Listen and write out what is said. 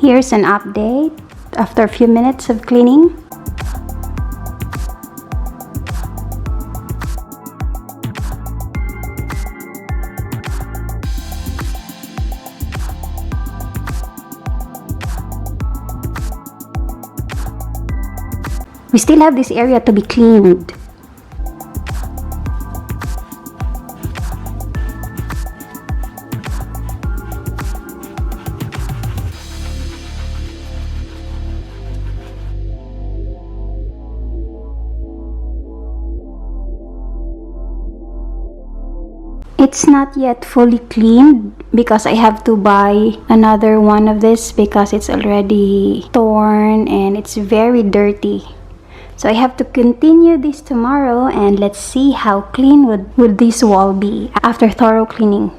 Here's an update after a few minutes of cleaning. We still have this area to be cleaned. It's not yet fully cleaned because I have to buy another one of this because it's already torn and it's very dirty. So I have to continue this tomorrow and let's see how clean would this wall be after thorough cleaning.